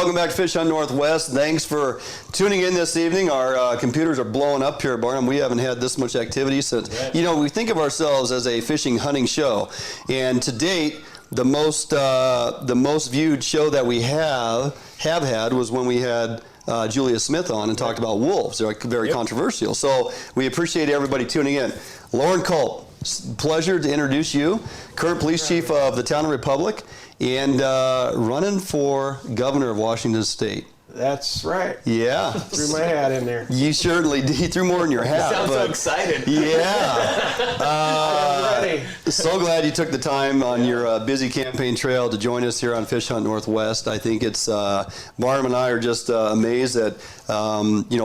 welcome back to Fish Hunt Northwest. Thanks for tuning in this evening. Our computers are blowing up here at Barnum. We haven't had this much activity since, we think of ourselves as a fishing hunting show. And to date, the most viewed show that we have had was when we had Julia Smith on and talked about wolves. They're very controversial. So we appreciate everybody tuning in. Loren Culp, pleasure to introduce you, current police chief of the town of Republic, and running for governor of Washington State. That's right. Yeah. Threw my hat in there. You certainly did. You threw more in your hat. You sound so excited. Yeah. I'm ready. So glad you took the time on your busy campaign trail to join us here on Fish Hunt Northwest. I think it's, Barnum and I are just amazed that,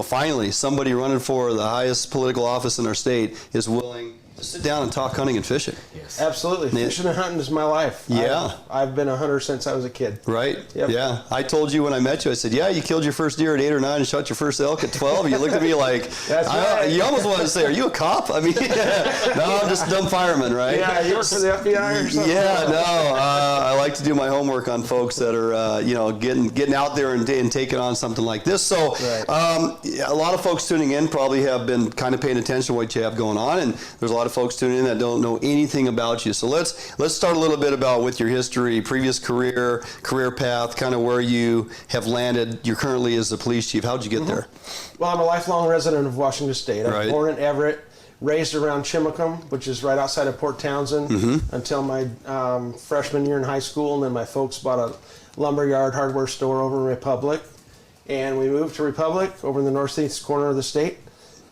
finally somebody running for the highest political office in our state is willing to sit down and talk hunting and fishing. Yes. Absolutely. Fishing and hunting is my life. Yeah. I've been a hunter since I was a kid. Right. Yep. Yeah. I told you when I met you, I said, yeah, you killed your first deer at 8 or 9 and shot your first elk at 12. And you looked at me like, That's right. You almost wanted to say, are you a cop? I mean, no, I'm just a dumb fireman, right? Yeah, you work for the FBI or something? Yeah, no. I like to do my homework on folks that are, getting out there and taking on something like this. So a lot of folks tuning in probably have been kind of paying attention to what you have going on. And there's a lot of folks tuning in that don't know anything about you. So let's start a little bit about with your history, previous career path, kind of where you have landed. You're currently as the police chief. How'd you get there? Well, I'm a lifelong resident of Washington State. I was born in Everett, raised around Chimacum, which is right outside of Port Townsend, until my freshman year in high school, and then my folks bought a lumberyard hardware store over in Republic, and we moved to Republic over in the northeast corner of the state.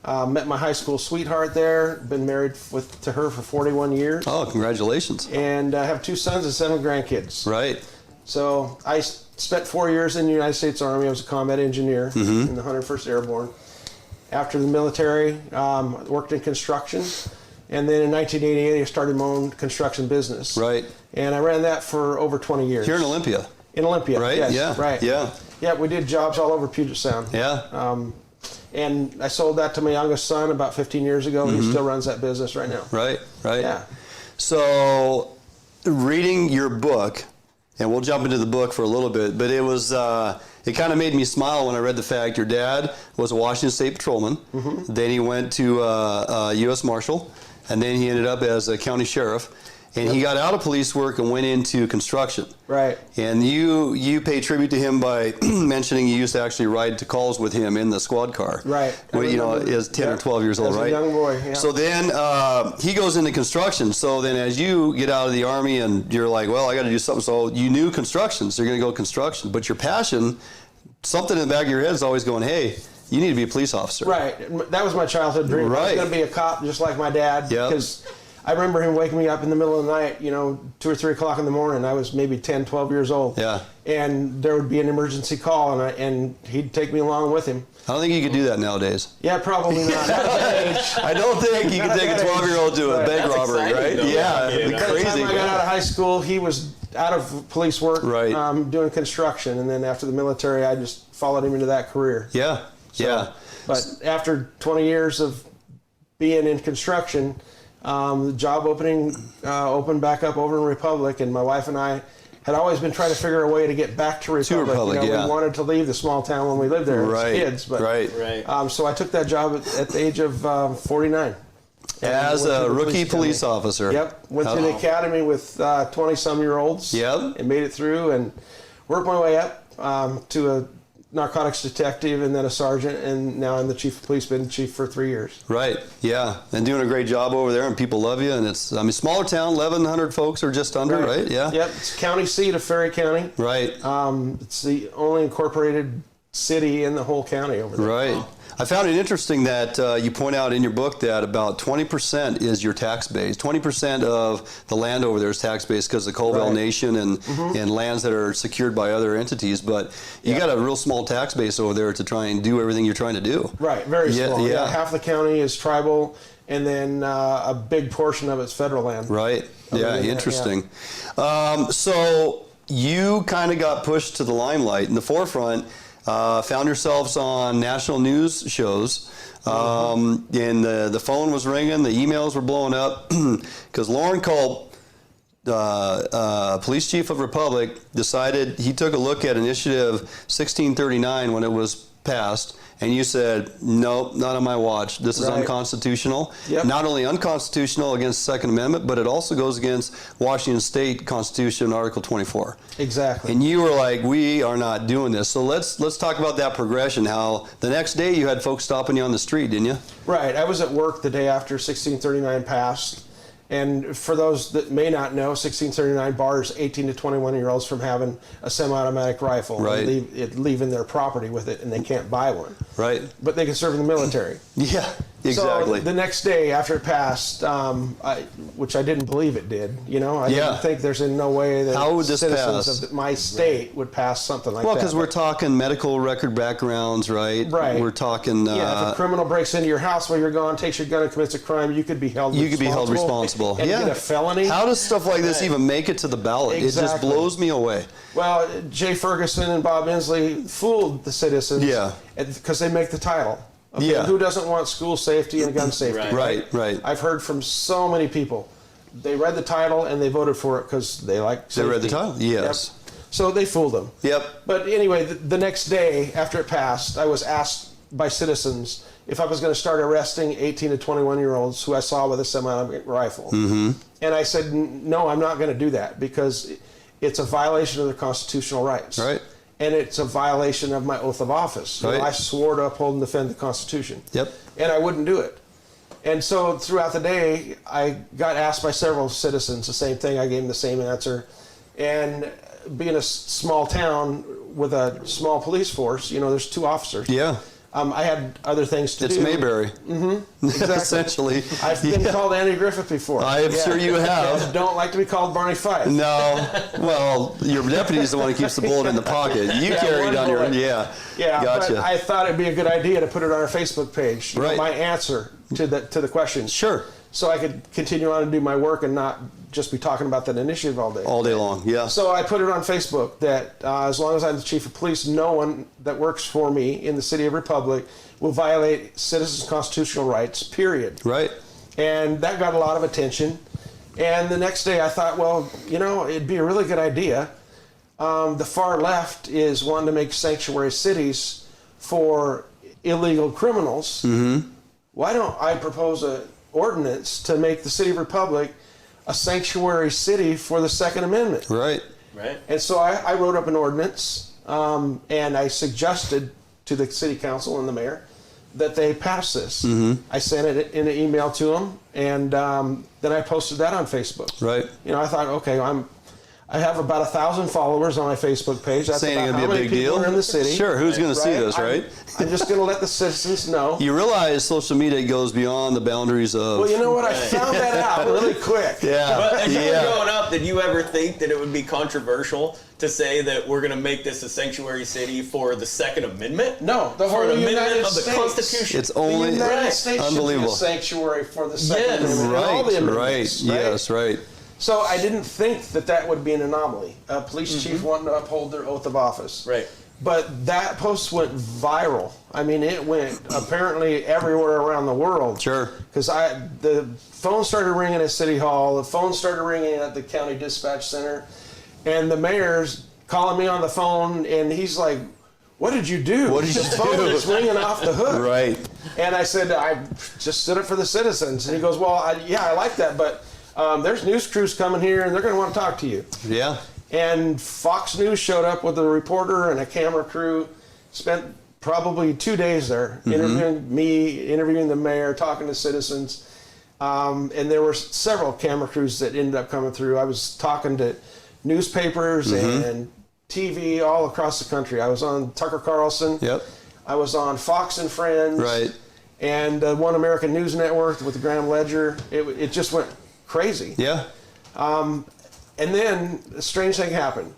Met my high school sweetheart there, been married to her for 41 years. Oh, congratulations. And I have 2 sons and 7 grandkids. Right. So I spent 4 years in the United States Army. I was a combat engineer in the 101st Airborne. After the military, worked in construction. And then in 1988, I started my own construction business. Right. And I ran that for over 20 years. Here in Olympia. In Olympia, right? Yes, yeah. Right. Yeah. Yeah, we did jobs all over Puget Sound. Yeah. And I sold that to my youngest son about 15 years ago, and he still runs that business right now. Right. Yeah. So, reading your book, and we'll jump into the book for a little bit, but it was, it kind of made me smile when I read the fact your dad was a Washington State patrolman, then he went to U.S. Marshal, and then he ended up as a county sheriff. And he got out of police work and went into construction. Right. And you pay tribute to him by mentioning you used to actually ride to calls with him in the squad car. Right. Well, as 10 or 12 years old, right? As a young boy, yeah. So then he goes into construction. So then as you get out of the Army and you're like, well, I got to do something. So you knew construction, so you're going to go construction. But your passion, something in the back of your head is always going, hey, you need to be a police officer. Right. That was my childhood dream. Right. I was going to be a cop just like my dad. Yep. Because I remember him waking me up in the middle of the night, 2 or 3 o'clock in the morning. I was maybe 10, 12 years old. Yeah. And there would be an emergency call, and he'd take me along with him. I don't think you could do that nowadays. Yeah, probably not. I don't think you can take a 12-year-old to a bank robbery, right? Yeah, it'd be By the crazy. time I got out of high school, he was out of police work, Right. Doing construction. And then after the military, I just followed him into that career. Yeah, yeah. But after 20 years of being in construction, the job opening opened back up over in Republic, and my wife and I had always been trying to figure a way to get back to Republic. Yeah. We wanted to leave the small town when we lived there as kids. But, so I took that job at the age of 49. As a rookie police officer. Yep. Went to the academy with 20-some-year-olds. Yep. And made it through and worked my way up to a narcotics detective and then a sergeant, and now I'm the chief of police, been chief for 3 years. Right, yeah, and doing a great job over there, and people love you, and it's, smaller town, 1,100 folks or just under, right? Yeah. Yep, it's county seat of Ferry County. Right. It's the only incorporated city in the whole county over there. Right. I found it interesting that you point out in your book that about 20% is your tax base. 20% of the land over there is tax base because of the Colville Nation and lands that are secured by other entities. But you got a real small tax base over there to try and do everything you're trying to do. Right, very small. Yeah. Half the county is tribal, and then a big portion of it's federal land. Right. Yeah, interesting. So you kind of got pushed to the limelight in the forefront. Found yourselves on national news shows, and the phone was ringing, the emails were blowing up, because Loren Culp police chief of Republic decided, he took a look at Initiative 1639 when it was passed, and you said, nope, not on my watch. This is unconstitutional. Yep. Not only unconstitutional against the Second Amendment, but it also goes against Washington State Constitution, Article 24. Exactly. And you were like, we are not doing this. So let's talk about that progression, how the next day you had folks stopping you on the street, didn't you? Right. I was at work the day after 1639 passed. And for those that may not know, 1639 bars 18 to 21-year-olds from having a semi-automatic rifle and leaving their property with it, and they can't buy one. Right. But they can serve in the military. Yeah, exactly. So the next day after it passed, which I didn't believe it did, I didn't think there's in no way that how would this citizens pass? of my state would pass something like that. Well, because we're talking medical record backgrounds, right? Right. We're talking... if a criminal breaks into your house while you're gone, takes your gun and commits a crime, you could be held responsible. And get a felony. How does stuff like this even make it to the ballot? Exactly. It just blows me away. Well, Jay Ferguson and Bob Inslee fooled the citizens because they make the title. Okay? Yeah. Who doesn't want school safety and gun safety? Right. I've heard from so many people. They read the title and they voted for it because they like safety. They read the title? Yes. Yep. So they fooled them. Yep. But anyway, the next day after it passed, I was asked by citizens if I was going to start arresting 18 to 21-year-olds who I saw with a semi-automatic rifle. Mm-hmm. And I said, no, I'm not going to do that because it's a violation of their constitutional rights. Right. And it's a violation of my oath of office. Right. I swore to uphold and defend the Constitution. Yep. And I wouldn't do it. And so throughout the day, I got asked by several citizens the same thing. I gave them the same answer. And being a small town with a small police force, there's 2 officers. Yeah. I had other things to do. It's Mayberry. Mm-hmm. Exactly. Essentially. I've been called Andy Griffith before. I am sure you have. Don't like to be called Barney Fife. No. Well, your deputy is the one who keeps the bullet in the pocket. You carry it on your... Yeah. Gotcha. But I thought it'd be a good idea to put it on our Facebook page. My answer to the question. Sure. So I could continue on and do my work and not just be talking about that initiative all day. All day long, yeah. So I put it on Facebook that as long as I'm the chief of police, no one that works for me in the city of Republic will violate citizens' constitutional rights, period. Right. And that got a lot of attention. And the next day I thought, well, it'd be a really good idea. The far left is wanting to make sanctuary cities for illegal criminals. Mm-hmm. Why don't I propose an ordinance to make the city of Republic a sanctuary city for the Second Amendment? Right. And so I wrote up an ordinance, and I suggested to the city council and the mayor that they pass this. Mm-hmm. I sent it in an email to them, and then I posted that on Facebook. Right. I thought, okay, I have about 1,000 followers on my Facebook page. That's saying about it'd be a big deal are in the city. Sure, who's going to see this, right? I'm just going to let the citizens know. You realize social media goes beyond the boundaries of... Well, you know what? I found that out really quick. Yeah. But as you were growing up, did you ever think that it would be controversial to say that we're going to make this a sanctuary city for the Second Amendment? No, the whole Amendment United of the States. Constitution. It's only... The United States unbelievable. should be a sanctuary for the Second Amendment. Right, All the amendments, right. Yes, right. So I didn't think that would be an anomaly. A police chief wanting to uphold their oath of office. Right. But that post went viral. I mean, it went apparently everywhere around the world. Sure. Because the phone started ringing at City Hall, the phone started ringing at the county dispatch center, and the mayor's calling me on the phone, and he's like, "What did you do? What did you do?" The phone is ringing off the hook. Right. And I said, "I just stood up for the citizens." And he goes, "Well, I like that, but there's news crews coming here, and they're going to want to talk to you." Yeah. And Fox News showed up with a reporter and a camera crew, spent probably 2 days there, interviewing me, interviewing the mayor, talking to citizens. And there were several camera crews that ended up coming through. I was talking to newspapers and TV all across the country. I was on Tucker Carlson. Yep. I was on Fox and Friends. Right. And One American News Network with the Graham Ledger. It just went crazy. Yeah. And then a strange thing happened.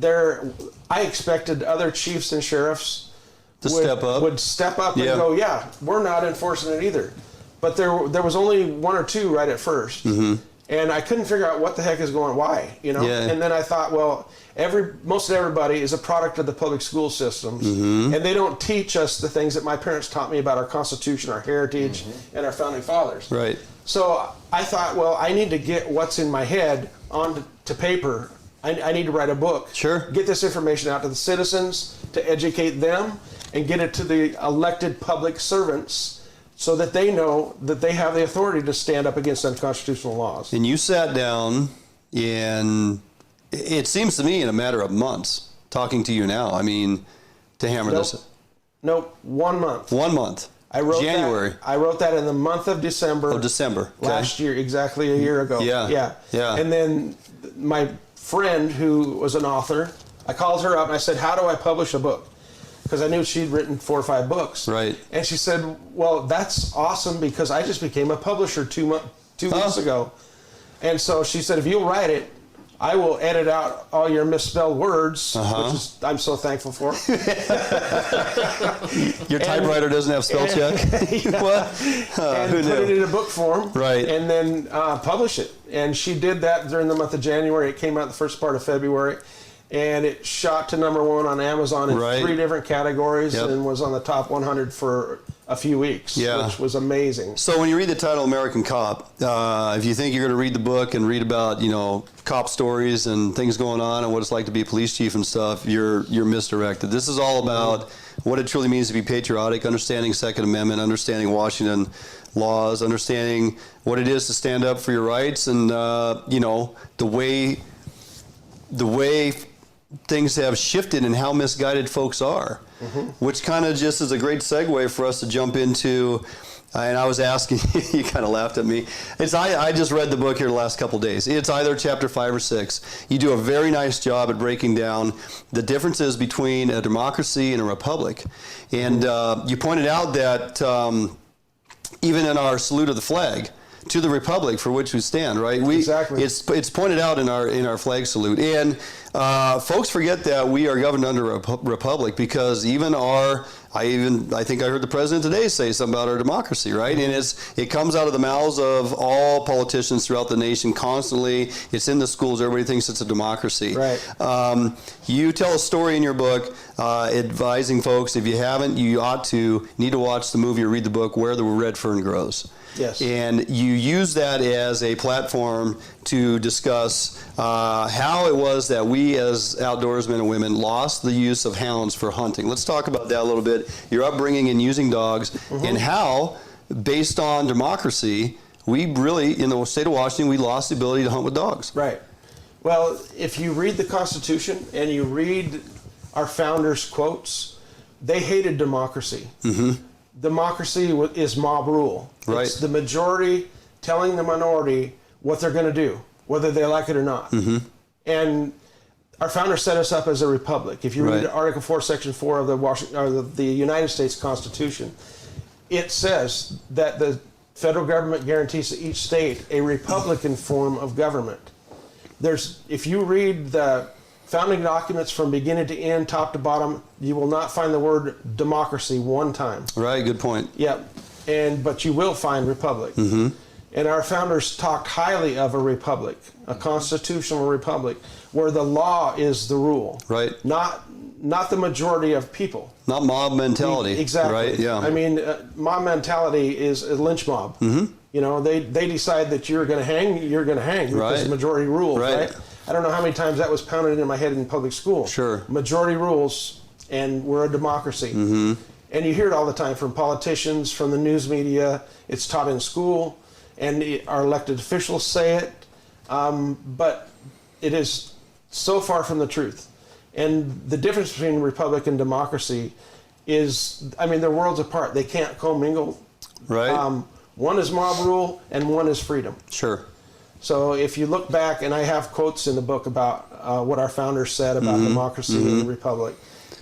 I expected other chiefs and sheriffs would step up and go, "Yeah, we're not enforcing it either." But there was only 1 or 2 right at first, and I couldn't figure out what the heck is going. Why, Yeah. And then I thought, well, most everybody is a product of the public school systems, and they don't teach us the things that my parents taught me about our Constitution, our heritage, and our founding fathers. Right. So I thought, well, I need to get what's in my head to paper. I need to write a book. Sure. Get this information out to the citizens, to educate them, and get it to the elected public servants so that they know that they have the authority to stand up against unconstitutional laws. And you sat down in, it seems to me, in a matter of months, talking to you now. I mean, to hammer this. Nope, 1 month. 1 month. I wrote January. I wrote that in the month of December. Oh, December. Okay. Last year, exactly a year ago. Yeah. And then my friend, who was an author, I called her up and I said, how do I publish a book? Because I knew she'd written 4 or 5 books. Right. And she said, well, that's awesome because I just became a publisher 2 weeks ago. And so she said, if you'll write it, I will edit out all your misspelled words, which is, I'm so thankful for. Your typewriter doesn't have spell check? What? And who put knew? it in a book form. Right. And then publish it. And she did that during the month of January. It came out the first part of February. And it shot to #1 on Amazon in 3 different categories and was on the top 100 for a few weeks, which was amazing. So when you read the title American Cop, if you think you're going to read the book and read about, cop stories and things going on and what it's like to be a police chief and stuff, you're misdirected. This is all about what it truly means to be patriotic, understanding Second Amendment, understanding Washington laws, understanding what it is to stand up for your rights, and the way things have shifted and how misguided folks are, which kind of just is a great segue for us to jump into. And I was asking, you kind of laughed at me. I just read the book here the last couple of days. It's either chapter 5 or 6. You do a very nice job at breaking down the differences between a democracy and a republic. And you pointed out that even in our salute of the flag, to the republic for which we stand, right? Exactly. It's pointed out in our flag salute, and folks forget that we are governed under a republic because even I think I heard the president today say something about our democracy, right? And it comes out of the mouths of all politicians throughout the nation constantly. It's in the schools. Everybody thinks it's a democracy. Right. You tell a story in your book advising folks, if you haven't, you need to watch the movie or read the book, Where the Red Fern Grows. Yes. And you use that as a platform to discuss how it was that we as outdoorsmen and women lost the use of hounds for hunting. Let's talk about that a little bit, your upbringing in using dogs, and how, based on democracy, we really, in the state of Washington, we lost the ability to hunt with dogs. Right. Well, if you read the Constitution and you read our founders' quotes, they hated democracy. Democracy is mob rule. Right. It's the majority telling the minority what they're going to do, whether they like it or not. And our founders set us up as a republic. If you read Article 4, Section 4 of the United States Constitution, it says that the federal government guarantees to each state a republican form of government. If you read the founding documents from beginning to end, top to bottom, you will not find the word democracy one time. Right, good point. Yep. But you will find republic. And our founders talked highly of a republic, a constitutional republic, where the law is the rule. Right. Not the majority of people. Not mob mentality. Exactly. Right, yeah. I mean, mob mentality is a lynch mob. They decide that you're going to hang, you're going to hang because the majority rules, right? I don't know how many times that was pounded into my head in public school. Sure. Majority rules, and we're a democracy. And you hear it all the time from politicians, from the news media. It's taught in school, and our elected officials say it. But it is so far from the truth. And the difference between republic and democracy is, they're worlds apart. They can't commingle. Right. One is mob rule, and one is freedom. Sure. So if you look back, and I have quotes in the book about what our founders said about democracy and the republic,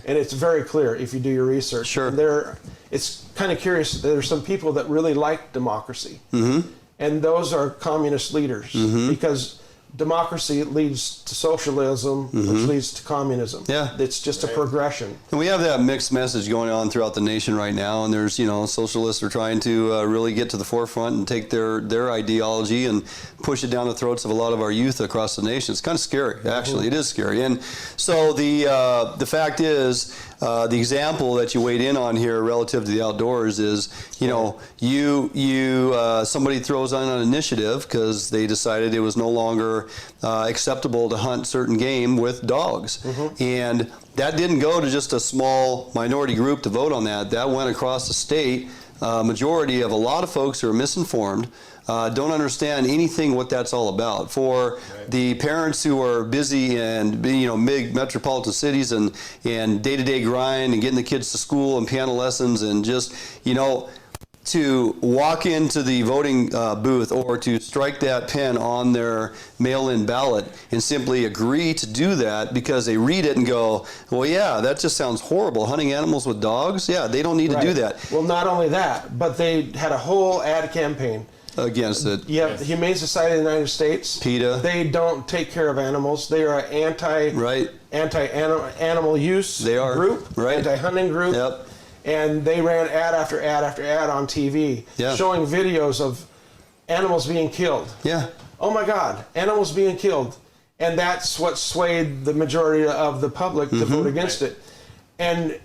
and it's very clear if you do your research. Sure. It's kind of curious. There are some people that really like democracy, and those are communist leaders because democracy leads to socialism, which leads to communism. Yeah. It's just a progression. And we have that mixed message going on throughout the nation right now, and there's, socialists are trying to really get to the forefront and take their ideology and push it down the throats of a lot of our youth across the nation. It's kind of scary, actually. It is scary. And so the fact is, the example that you weighed in on here relative to the outdoors is, somebody throws on an initiative because they decided it was no longer acceptable to hunt certain game with dogs. And that didn't go to just a small minority group to vote on that. That went across the state. Majority of a lot of folks who are misinformed, don't understand anything what that's all about. For the parents who are busy and big metropolitan cities and day-to-day grind and getting the kids to school and piano lessons and just to walk into the voting booth or to strike that pen on their mail-in ballot and simply agree to do that because they read it and go, well, yeah, that just sounds horrible. Hunting animals with dogs? Yeah, they don't need to do that. Well, not only that, but they had a whole ad campaign against it. You have the Humane Society of the United States. PETA. They don't take care of animals. They are an anti-animal use group, anti-hunting group. Yep. And they ran ad after ad after ad on TV showing videos of animals being killed. Yeah. Oh my God, animals being killed. And that's what swayed the majority of the public to vote against it. And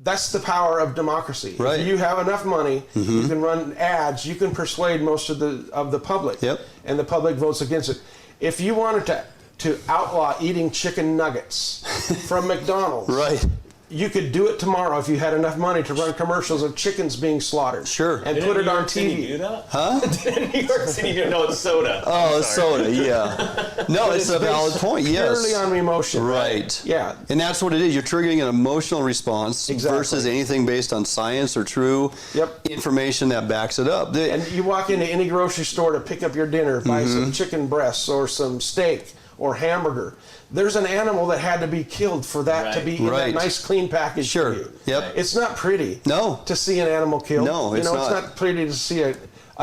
that's the power of democracy. Right. If you have enough money, you can run ads, you can persuade most of the public. Yep. And the public votes against it. If you wanted to outlaw eating chicken nuggets from McDonald's, you could do it tomorrow if you had enough money to run commercials of chickens being slaughtered. Sure. And put it on TV. City do that? Huh? Didn't New York City do? No, it's soda. Oh, it's soda, yeah. No, it's a valid point, yes. Purely on emotion. Right. Yeah. And that's what it is. You're triggering an emotional response versus anything based on science or true information that backs it up. And you walk into any grocery store to pick up your dinner, buy some chicken breasts or some steak or hamburger. There's an animal that had to be killed for that to be in that nice clean package for you. Yep. It's not pretty to see an animal killed. No, it's not. It's not pretty to see a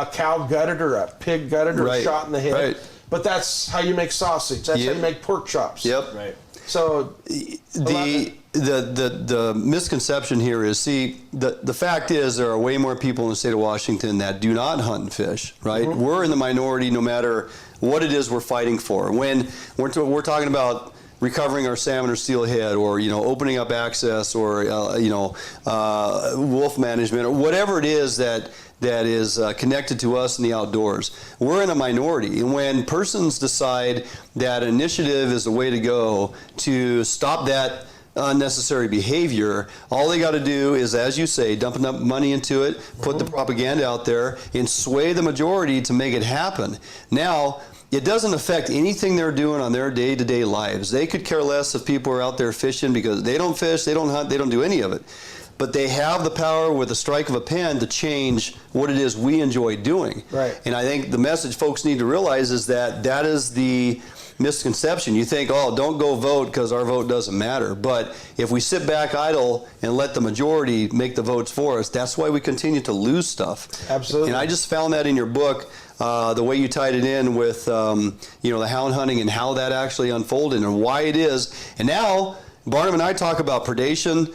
cow gutted or a pig gutted or shot in the head. Right. But that's how you make sausage. That's how you make pork chops. Yep. Right. So the misconception here is, the fact is there are way more people in the state of Washington that do not hunt and fish, right? We're in the minority no matter what it is we're fighting for. When we're talking about recovering our salmon or steelhead, or opening up access, or wolf management, or whatever it is that is connected to us in the outdoors, we're in a minority. And when persons decide that initiative is the way to go to stop that unnecessary behavior, all they got to do is, as you say, dump enough money into it, put the propaganda out there, and sway the majority to make it happen. Now, it doesn't affect anything they're doing on their day-to-day lives. They could care less if people are out there fishing because they don't fish, they don't hunt, they don't do any of it. But they have the power with a strike of a pen to change what it is we enjoy doing. Right. And I think the message folks need to realize is that is the misconception. You think, oh, don't go vote because our vote doesn't matter. But if we sit back idle and let the majority make the votes for us, that's why we continue to lose stuff. Absolutely. And I just found that in your book, the way you tied it in with the hound hunting and how that actually unfolded and why it is. And now Barnum and I talk about predation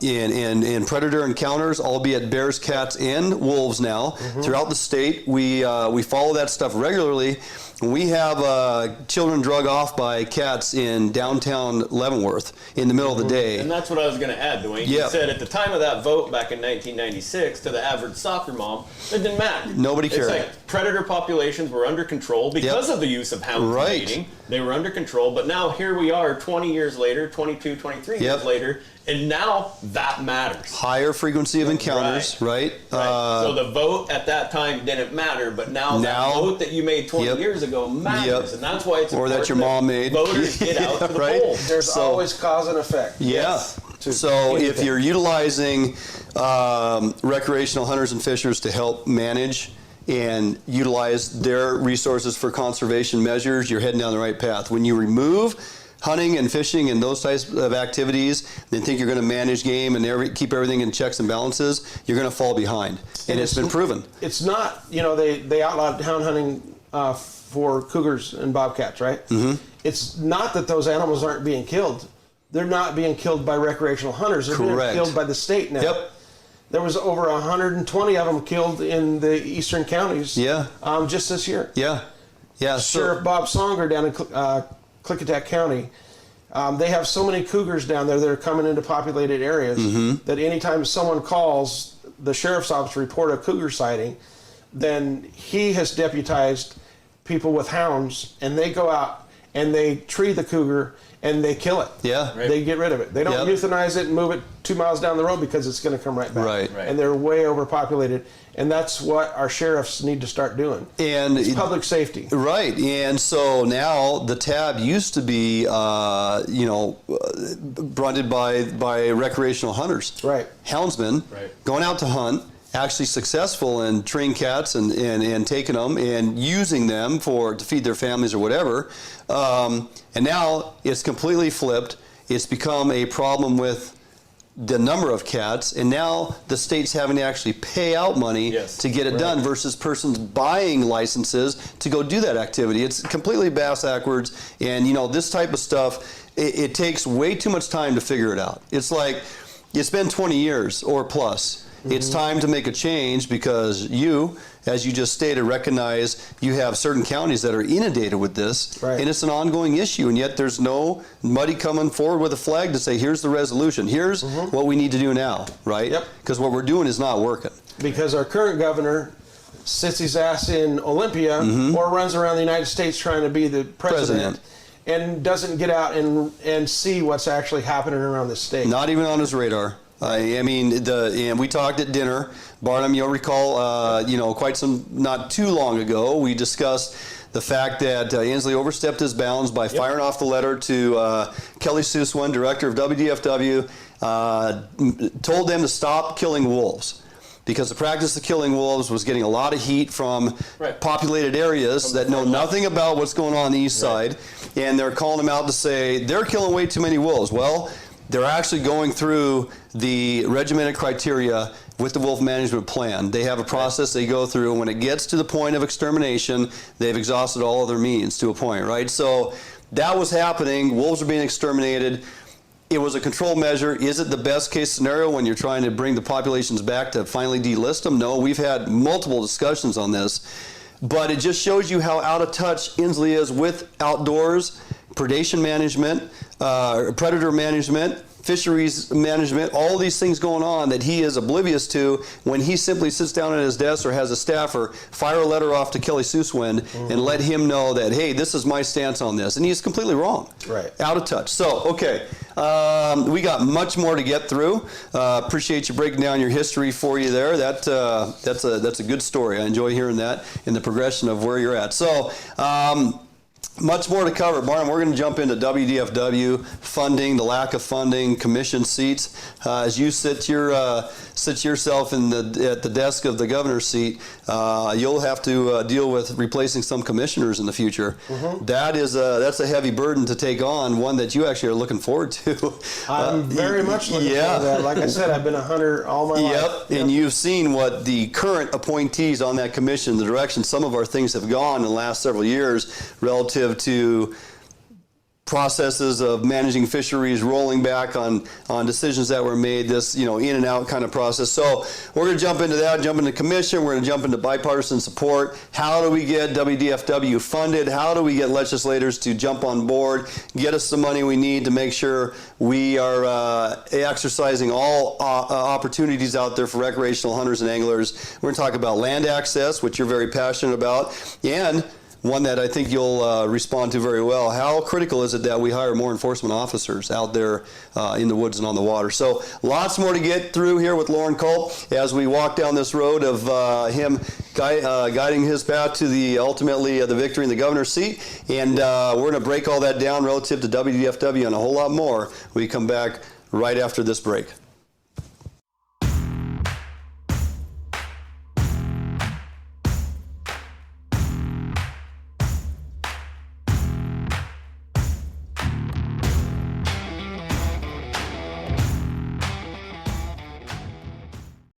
and predator encounters, albeit bears, cats, and wolves now throughout the state. We follow that stuff regularly. We have children drug off by cats in downtown Leavenworth in the middle of the day. And that's what I was going to add, Duane. You said at the time of that vote back in 1996, to the average soccer mom, it didn't matter. Nobody cared. It's like predator populations were under control because of the use of hound mating. They were under control, but now here we are 20 years later, 22, 23 years later, and now that matters. Higher frequency of encounters, right? So the vote at that time didn't matter, but now that vote that you made 20 years ago matters, and that's why it's important. Or that your mom made. Voters get out to the polls. There's always cause and effect. Yeah. So if you're utilizing recreational hunters and fishers to help manage and utilize their resources for conservation measures, you're heading down the right path. When you remove hunting and fishing and those types of activities, then think you're going to manage game and keep everything in checks and balances, you're going to fall behind. And it's been proven. It's not, they outlawed hound hunting for cougars and bobcats, right? It's not that those animals aren't being killed. They're not being killed by recreational hunters. They're being killed by the state now. There was over 120 of them killed in the eastern counties just this year. Yeah. Sheriff Bob Songer down in Klickitat County, They have so many cougars down there that are coming into populated areas that anytime someone calls the sheriff's office to report a cougar sighting, then he has deputized people with hounds, and they go out and they tree the cougar and they kill it. Yeah. Right. They get rid of it. They don't euthanize it and move it 2 miles down the road because it's going to come right back. Right. And they're way overpopulated. And that's what our sheriffs need to start doing. And it's public safety. Right. And so now the tab used to be, brunted by recreational hunters. Right. Houndsmen going out to hunt, actually successful in treeing cats and taking them and using them to feed their families or whatever. And now it's completely flipped. It's become a problem with the number of cats, and now the state's having to actually pay out money to get it done versus persons buying licenses to go do that activity. It's completely backwards, and this type of stuff, it takes way too much time to figure it out. It's like, it's been 20 years or plus. It's time to make a change because you, as you just stated, recognize you have certain counties that are inundated with this, and it's an ongoing issue, and yet there's nobody coming forward with a flag to say, here's the resolution, here's what we need to do now, right? Because what we're doing is not working. Because our current governor sits his ass in Olympia or runs around the United States trying to be the president. And doesn't get out and see what's actually happening around the state. Not even on his radar. And we talked at dinner, Barnum, you'll recall, not too long ago, we discussed the fact that Inslee overstepped his bounds by firing off the letter to Kelly Sussman, director of WDFW, told them to stop killing wolves. Because the practice of killing wolves was getting a lot of heat from populated areas that know nothing about what's going on the east side, and they're calling them out to say, they're killing way too many wolves. Well, they're actually going through the regimented criteria with the wolf management plan. They have a process they go through, and when it gets to the point of extermination, they've exhausted all other means to a point, right? So that was happening. Wolves are being exterminated. It was a control measure. Is it the best case scenario when you're trying to bring the populations back to finally delist them? No, we've had multiple discussions on this, but it just shows you how out of touch Inslee is with outdoors, predation management, predator management, fisheries management, all these things going on that he is oblivious to when he simply sits down at his desk or has a staffer fire a letter off to Kelly Sussman and let him know that, hey, this is my stance on this. And he's completely wrong. Out of touch. So, okay, we got much more to get through. Appreciate you breaking down your history for you there. That's a good story. I enjoy hearing that in the progression of where you're at. So, much more to cover. Barnum, we're going to jump into WDFW, funding, the lack of funding, commission seats. As you sit yourself at the desk of the governor's seat, you'll have to deal with replacing some commissioners in the future. That's a heavy burden to take on, one that you actually are looking forward to. I'm very much looking forward to that. Like I said, I've been a hunter all my life. And you've seen what the current appointees on that commission, the direction some of our things have gone in the last several years relative to processes of managing fisheries, rolling back on decisions that were made, this in and out kind of process. So we're going to jump into that, jump into commission, we're going to jump into bipartisan support. How do we get WDFW funded? How do we get legislators to jump on board, get us the money we need to make sure we are exercising all opportunities out there for recreational hunters and anglers? We're going to talk about land access, which you're very passionate about, and one that I think you'll respond to very well. How critical is it that we hire more enforcement officers out there in the woods and on the water? So lots more to get through here with Loren Culp as we walk down this road of him guiding his path to ultimately the victory in the governor's seat. And we're going to break all that down relative to WDFW and a whole lot more when we come back right after this break.